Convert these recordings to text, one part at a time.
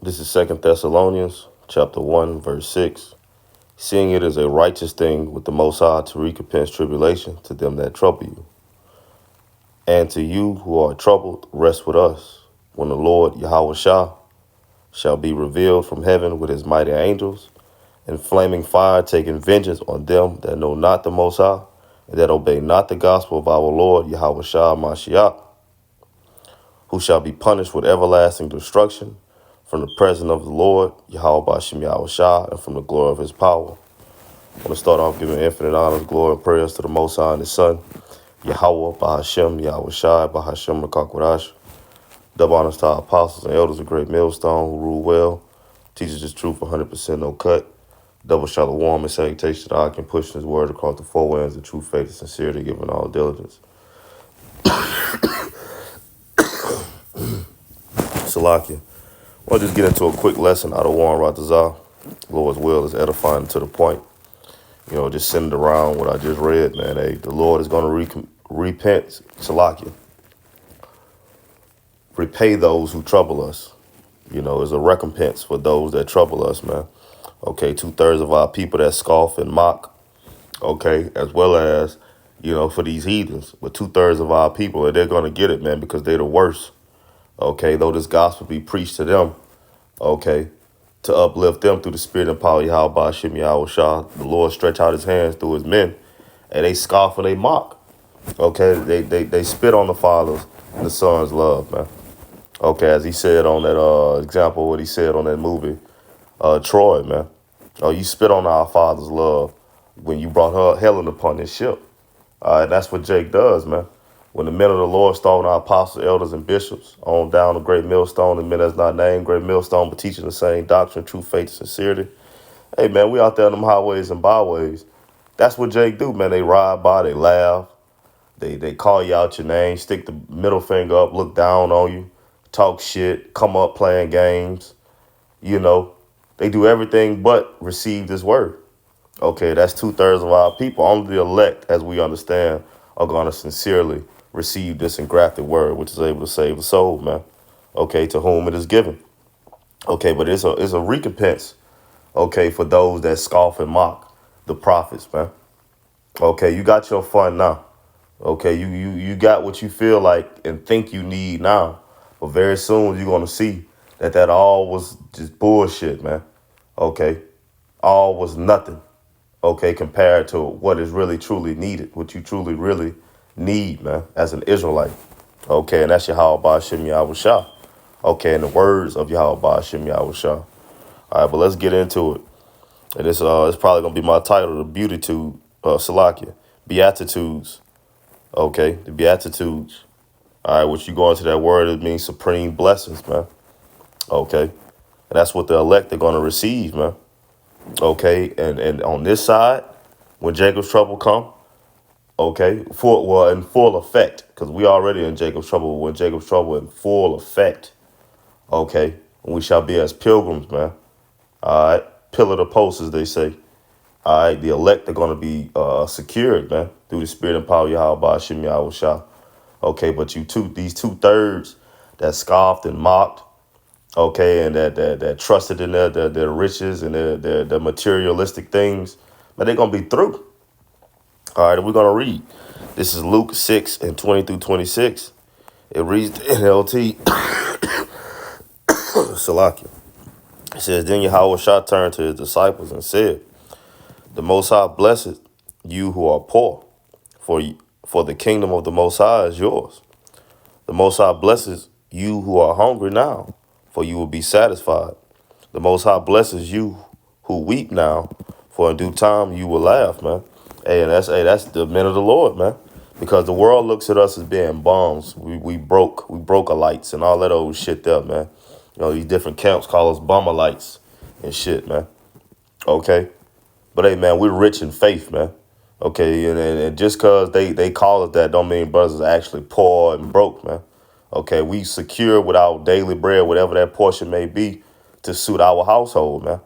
This is Second Thessalonians chapter 1, verse 6. Seeing it is a righteous thing with the Most High to recompense tribulation to them that trouble you. And to you who are troubled, rest with us, when the Lord Yahweh shall be revealed from heaven with his mighty angels, in flaming fire, taking vengeance on them that know not the Most High, and that obey not the gospel of our Lord Yahweh Mashiach, who shall be punished with everlasting destruction from the presence of the Lord Yahweh Bashem Yahweh Shah, and from the glory of his power. I want to start off giving infinite honors, glory, and prayers to the Most High and his Son, Yahweh Bahashem Yahweh Shai Bahashem Rakakwadash. Double honors to our apostles and elders of Great Millstone who rule well, teaches his truth 100% no cut. Double shalom and salutation that I can push his word across the four winds of true faith and sincerity, given all diligence. Salakia. I want to just get into a quick lesson out of Warren Ratazar. Lord's will is edifying to the point. Just send it around what I just read, man. Hey, the Lord is going to repent, Salakia. Repay those who trouble us. Is a recompense for those that trouble us, man. Okay, 2/3 of our people that scoff and mock, okay, as well as, for these heathens. But 2/3 of our people, they're going to get it, man, because they're the worst. Okay, though this gospel be preached to them, okay, to uplift them through the spirit and power of Yahweh Bashem Yahweh Shah. The Lord stretch out his hands through his men, and they scoff and they mock. Okay, they spit on the Father's and the Son's love, man. Okay, as he said on that example, what he said on that movie, Troy, man. Oh, you spit on our Father's love when you brought Helen upon this ship. That's what Jake does, man. When the men of the Lord stole our apostles, elders, and bishops on down the great millstone, and men that's not named great millstone, but teaching the same doctrine, true faith, and sincerity. Hey, man, we out there on them highways and byways. That's what Jake do, man. They ride by, they laugh, they call you out your name, stick the middle finger up, look down on you, talk shit, come up playing games. They do everything but receive this word. Okay, that's 2/3 of our people. Only the elect, as we understand, are going to sincerely receive this engrafted word, which is able to save the soul, man. Okay, to whom it is given. Okay, but it's a recompense, okay, for those that scoff and mock the prophets, man. Okay, you got your fun now. Okay, you got what you feel like and think you need now. But very soon you're going to see that all was just bullshit, man. Okay, all was nothing. Okay, compared to what is really truly needed, what you truly really need, man, as an Israelite. Okay, and that's Yahweh Ba'ashem Yahweh Shah. Okay, in the words of Yahweh Ba'ashem Yahweh Shah. All right, but let's get into it. And it's probably gonna be my title, the Beatitude, Salakia, Beatitudes. Okay, the Beatitudes. All right, what you go into that word, it means supreme blessings, man. Okay, and that's what the elect are gonna receive, man. Okay, and on this side, when Jacob's trouble come, okay, in full effect, because we already in Jacob's trouble. When Jacob's trouble in full effect, okay, we shall be as pilgrims, man. All right, pillar to post, as they say. All right, the elect are going to be secured, man, through the spirit and power of Yahweh Ba'ashem Yahweh Shah. Okay, but these 2/3 that scoffed and mocked, okay, and that trusted in their riches and their materialistic things, but they're gonna be through. All right, and we're gonna read. This is Luke 6:20 through 26. It reads the NLT. Salakia. It says, then Yahweh Shah turned to his disciples and said, the Most High blessed you who are poor, for the kingdom of the Most High is yours. The Most High blesses you who are hungry now, for you will be satisfied. The Most High blesses you who weep now, for in due time you will laugh, man. Hey, and that's the men of the Lord, man. Because the world looks at us as being bums. We broke-alites and all that old shit there, man. These different camps call us bumalites and shit, man. Okay? But hey, man, we're rich in faith, man. Okay, and just because they call us that don't mean brothers are actually poor and broke, man. Okay, we secure with our daily bread, whatever that portion may be, to suit our household, man.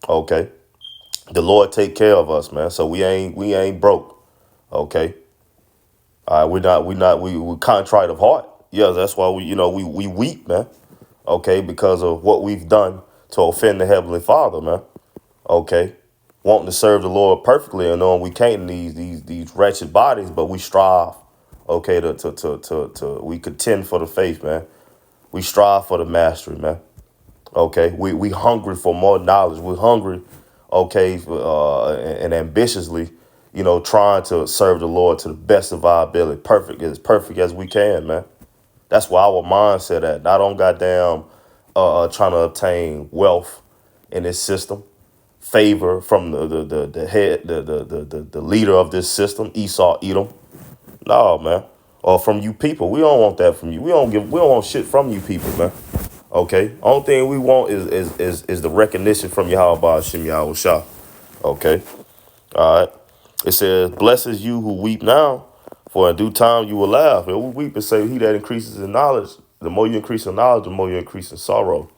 Okay, the Lord take care of us, man. So we ain't broke. Okay, all right, we're contrite of heart. Yeah, that's why we weep, man. okay, because of what we've done to offend the Heavenly Father, man. Okay. Wanting to serve the Lord perfectly and knowing we can't in these wretched bodies, but we strive, okay, to we contend for the faith, man. We strive for the mastery, man. Okay. We hungry for more knowledge. We're hungry, okay, and ambitiously, trying to serve the Lord to the best of our ability, perfect as we can, man. That's why our mindset at. Not on goddamn trying to obtain wealth in this system, favor from the head, the leader of this system, Esau, Edom. No, man. Or from you people. We don't want that from you. We don't want shit from you people, man. Okay. Only thing we want is the recognition from Yahweh Shem Yahweh Shah. Okay. All right. It says, blesses you who weep now, for in due time you will laugh. And we weep and say, he that increases in knowledge, the more you increase in knowledge, the more you increase in sorrow.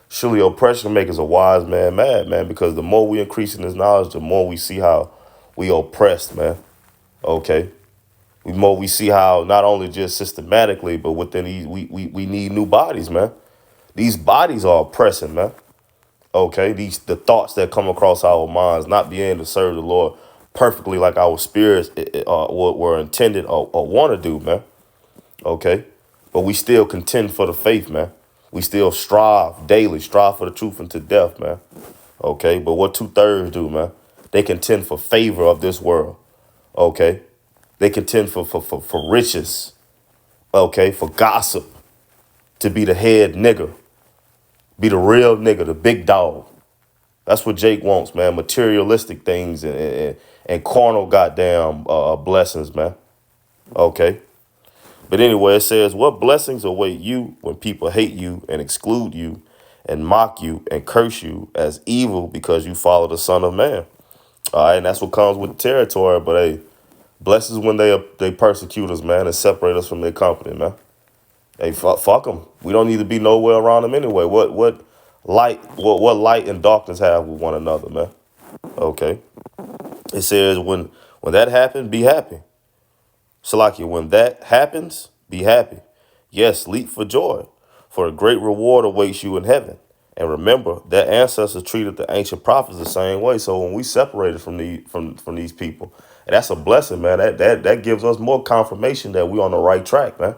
Surely oppression makes a wise man mad, man, because the more we increase in his knowledge, the more we see how we oppressed, man. Okay. The more we see how not only just systematically, but within these, we need new bodies, man. These bodies are oppressing, man. Okay, the thoughts that come across our minds, not being able to serve the Lord perfectly like our spirits were intended or want to do, man. Okay, but we still contend for the faith, man. We still strive daily, strive for the truth unto death, man. Okay, but what 2/3 do, man? They contend for favor of this world. Okay, they contend for riches. Okay, for gossip, to be the head nigger, be the real nigga, the big dog. That's what Jake wants, man. Materialistic things and carnal goddamn blessings, man. Okay. But anyway, it says, what blessings await you when people hate you and exclude you and mock you and curse you as evil because you follow the Son of Man. All right. And that's what comes with the territory. But hey, blessings when they persecute us, man, and separate us from their company, man. Hey, fuck them. We don't need to be nowhere around them anyway. What light and darkness have with one another, man? Okay. It says when that happens, be happy. Salakia, when that happens, be happy. Yes, leap for joy, for a great reward awaits you in heaven. And remember that ancestors treated the ancient prophets the same way. So when we separated from these people, and that's a blessing, man. That gives us more confirmation that we're on the right track, man.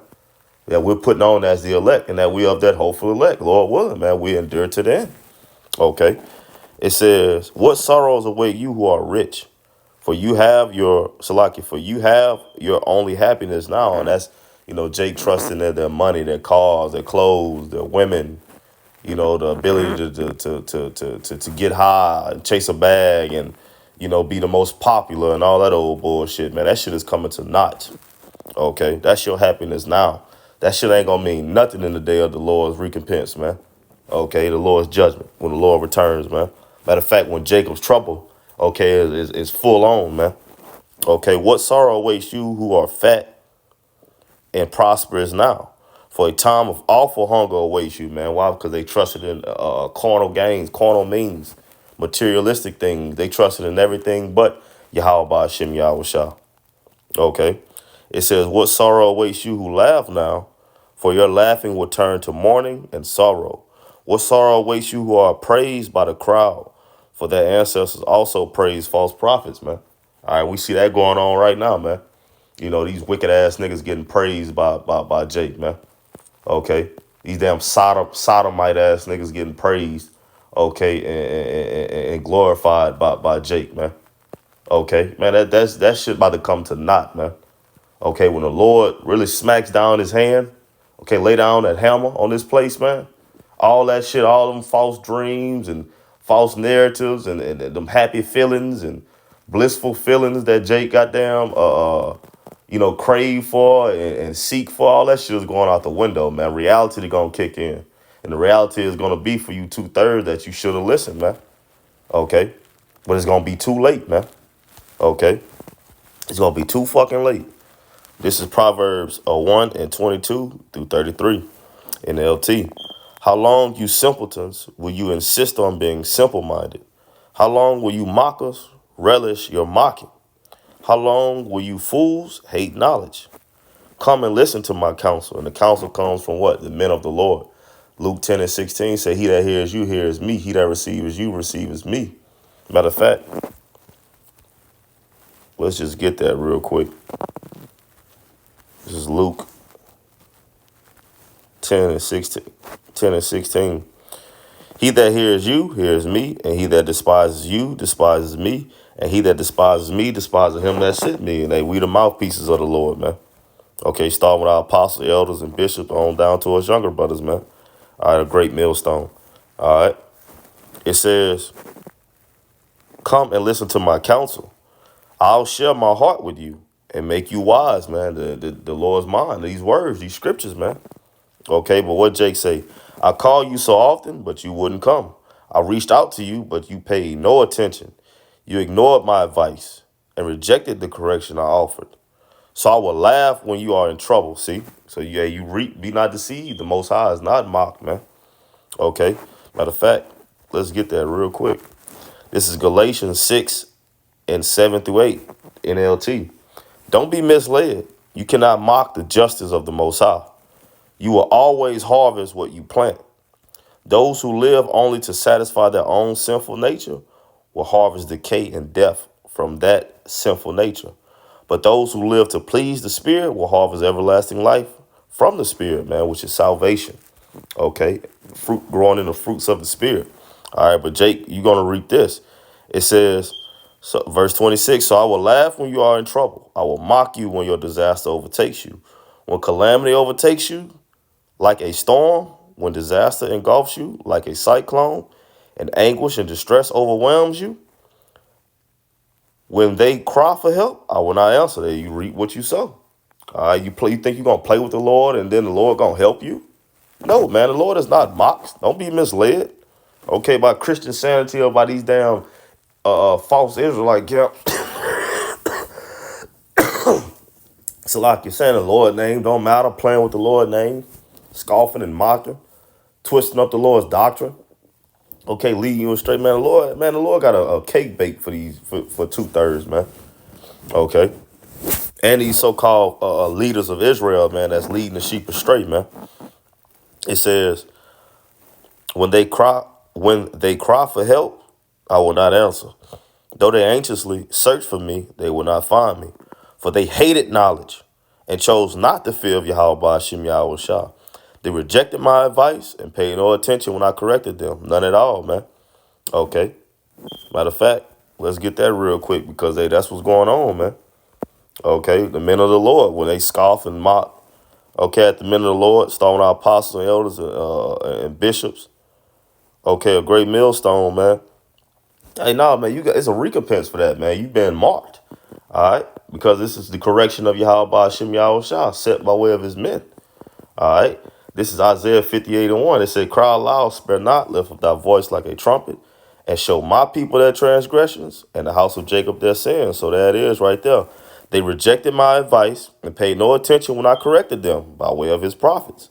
That we're putting on as the elect, and that we of that hopeful elect. Lord willing, man, we endure to the end. Okay. It says, what sorrows await you who are rich? For you have your Salaki, for you have your only happiness now. And that's, Jake trusting in their money, their cars, their clothes, their women, the ability to get high and chase a bag and, be the most popular and all that old bullshit, man. That shit is coming to naught. Okay. That's your happiness now. That shit ain't gonna mean nothing in the day of the Lord's recompense, man. Okay, the Lord's judgment, when the Lord returns, man. Matter of fact, when Jacob's trouble, okay, is full on, man. Okay, what sorrow awaits you who are fat and prosperous now? For a time of awful hunger awaits you, man. Why? Because they trusted in carnal gains, carnal means, materialistic things. They trusted in everything but Yahweh Shem Yahweh Shah. Okay. It says, what sorrow awaits you who laugh now? For your laughing will turn to mourning and sorrow. What sorrow awaits you who are praised by the crowd? For their ancestors also praised false prophets, man. All right, we see that going on right now, man. These wicked ass niggas getting praised by Jake, man. Okay. These damn sodomite ass niggas getting praised, okay, and glorified by Jake, man. Okay, man, that shit about to come to naught, man. Okay, when the Lord really smacks down his hand, okay, lay down that hammer on this place, man. All that shit, all them false dreams and false narratives and them happy feelings and blissful feelings that Jake goddamn, crave for and seek for, all that shit is going out the window, man. Reality is going to kick in. And the reality is going to be for you 2/3 that you should have listened, man. Okay. But it's going to be too late, man. Okay. It's going to be too fucking late. This is Proverbs 1 and 22 through 33 in the LT. How long, you simpletons, will you insist on being simple-minded? How long will you mockers relish your mocking? How long will you fools hate knowledge? Come and listen to my counsel. And the counsel comes from what? The men of the Lord. Luke 10:16 say, he that hears you hears me. He that receives you receives me. Matter of fact, let's just get that real quick. This is Luke 10:16. 10:16. He that hears you hears me, and he that despises you despises me, and he that despises me despises him that sent me. And we the mouthpieces of the Lord, man. Okay, starting with our apostles, elders, and bishops on down to us younger brothers, man. All right, a great millstone. All right. It says, come and listen to my counsel. I'll share my heart with you and make you wise, man. The Lord's mind, these words, these scriptures, man. Okay, but what Jake say? I called you so often, but you wouldn't come. I reached out to you, but you paid no attention. You ignored my advice and rejected the correction I offered. So I will laugh when you are in trouble. See? So yeah, you reap, be not deceived. The Most High is not mocked, man. Okay. Matter of fact, let's get that real quick. This is Galatians 6:7-8 NLT. Don't be misled. You cannot mock the justice of the Most High. You will always harvest what you plant. Those who live only to satisfy their own sinful nature will harvest decay and death from that sinful nature. But those who live to please the Spirit will harvest everlasting life from the Spirit, man, which is salvation. Okay, fruit growing in the fruits of the Spirit. All right, but Jake, you're going to read this. It says, so, verse 26, so I will laugh when you are in trouble. I will mock you when your disaster overtakes you. When calamity overtakes you like a storm, when disaster engulfs you like a cyclone, and anguish and distress overwhelms you, when they cry for help, I will not answer that. You reap what you sow. All right, you think you're going to play with the Lord and then the Lord going to help you? No, man, the Lord is not mocked. Don't be misled. Okay, by Christian sanity or by these damn false Israelite camp. So like you're saying the Lord name don't matter, playing with the Lord name, scoffing and mocking, twisting up the Lord's doctrine. Okay, leading you astray, man. The Lord got a cake bake for these for 2/3, man. Okay, and these so-called leaders of Israel, man, that's leading the sheep astray, man. It says, when they cry for help, I will not answer. Though they anxiously search for me, they will not find me. For they hated knowledge and chose not the fear of Yahweh Ba'ashem Yahweh Shah. They rejected my advice and paid no attention when I corrected them. None at all, man. Okay. Matter of fact, let's get that real quick because hey, that's what's going on, man. Okay. The men of the Lord, when they scoff and mock, okay, at the men of the Lord, starting our apostles and elders and bishops. Okay, a great millstone, man. Hey, nah, man, it's a recompense for that, man. You've been marked, all right? Because this is the correction of Yahweh Ba'ashem Yahweh Shah, set by way of his men, all right? This is Isaiah 58:1. It said, cry aloud, spare not, lift up thy voice like a trumpet, and show my people their transgressions, and the house of Jacob their sins. So there it is right there. They rejected my advice and paid no attention when I corrected them by way of his prophets.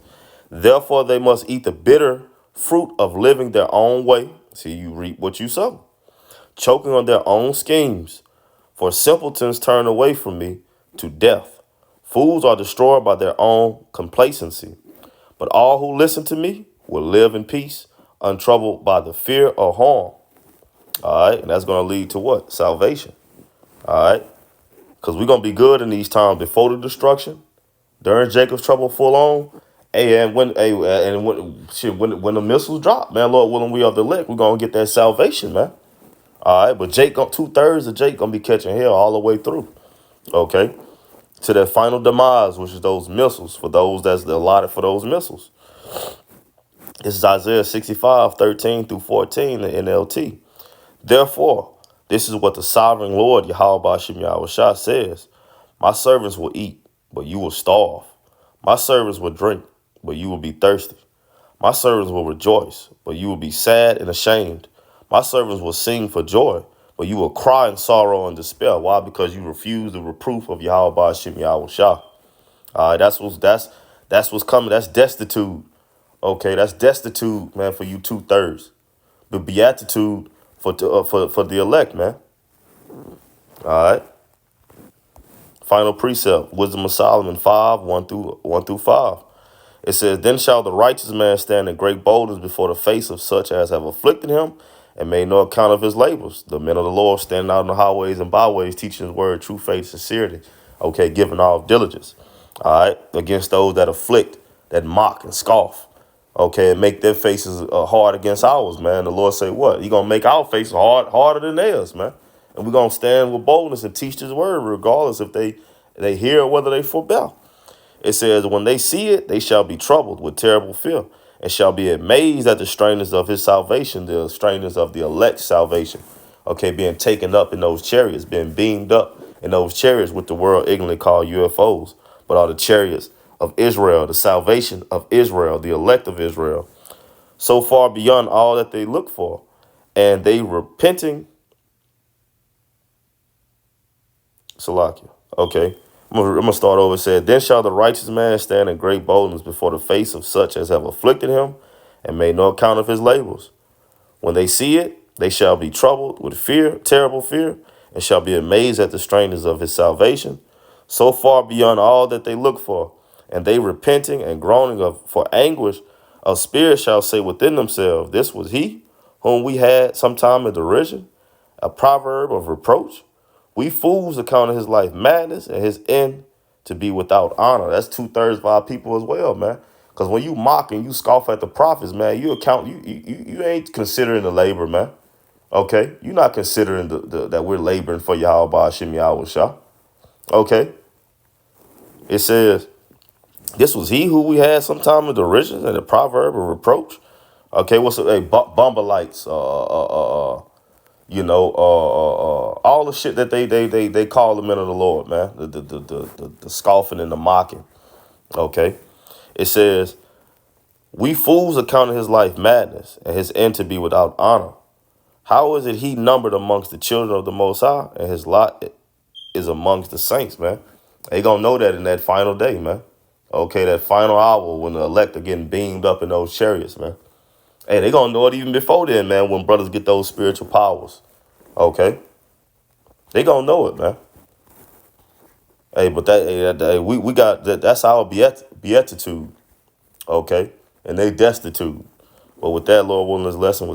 Therefore, they must eat the bitter fruit of living their own way. See, you reap what you sow. Choking on their own schemes. For simpletons turn away from me to death. Fools are destroyed by their own complacency. But all who listen to me will live in peace, untroubled by the fear of harm. All right, and that's going to lead to what? Salvation. All right, because we're going to be good in these times before the destruction, during Jacob's trouble full on. Hey, and when the missiles drop, man, Lord willing, we are the elect. We're going to get that salvation, man. All right, but Jake, 2/3 of Jake going to be catching hell all the way through. Okay, to their final demise, which is those missiles, for those that's allotted for those missiles. This is Isaiah 65:13-14, the NLT. Therefore, this is what the sovereign Lord, Yahweh Ba'ashem Yahweh Shah, says. My servants will eat, but you will starve. My servants will drink, but you will be thirsty. My servants will rejoice, but you will be sad and ashamed. My servants will sing for joy, but you will cry in sorrow and despair. Why? Because you refuse the reproof of Yahweh Ba'ashem Yahweh Shah. That's what's coming. That's destitute. Okay, that's destitute, man, for you 2/3. The beatitude for the elect, man. All right. Final precept, Wisdom of Solomon 5:1-5. It says, then shall the righteous man stand in great boldness before the face of such as have afflicted him and made no account of his labors. The men of the Lord standing out in the highways and byways, teaching his word, true faith, sincerity. Okay, giving all diligence. All right, against those that afflict, that mock and scoff. Okay, and make their faces hard against ours, man. The Lord say, what? He gonna make our faces harder than theirs, man. And we're gonna stand with boldness and teach his word, regardless if they hear or whether they forbear. It says, when they see it, they shall be troubled with terrible fear, and shall be amazed at the strangeness of his salvation, the strangeness of the elect's salvation. Okay, being taken up in those chariots, being beamed up in those chariots, which the world ignorantly call UFOs, but are the chariots of Israel, the salvation of Israel, the elect of Israel, so far beyond all that they look for. And they repenting. Salakia. Okay. I'm gonna start over. It said, then shall the righteous man stand in great boldness before the face of such as have afflicted him and made no account of his labors. When they see it, they shall be troubled with fear, terrible fear, and shall be amazed at the strangeness of his salvation, so far beyond all that they look for. And they repenting and groaning for anguish of spirit shall say within themselves, this was he whom we had sometime in derision, a proverb of reproach. We fools account of his life madness and his end to be without honor. That's 2/3 of our people as well, man. Because when you mock and you scoff at the prophets, man, you ain't considering the labor, man. Okay, you're not considering that we're laboring for Yahweh Shem Yahweh Shah. Okay, it says this was he who we had sometime in derision and a proverb of reproach. Okay, what's it? Hey, Bumbleites, all the shit that they call the men of the Lord, man. The scoffing and the mocking. Okay, it says, we fools account his life madness and his end to be without honor. How is it he numbered amongst the children of the Most High and his lot is amongst the saints, man? They gonna know that in that final day, man. Okay, that final hour when the elect are getting beamed up in those chariots, man. Hey, they gonna know it even before then, man, when brothers get those spiritual powers. Okay, they gonna know it, man. Hey, but we got that. That's our beatitude. Okay, and they destitute. But with that, Lord willing, this lesson was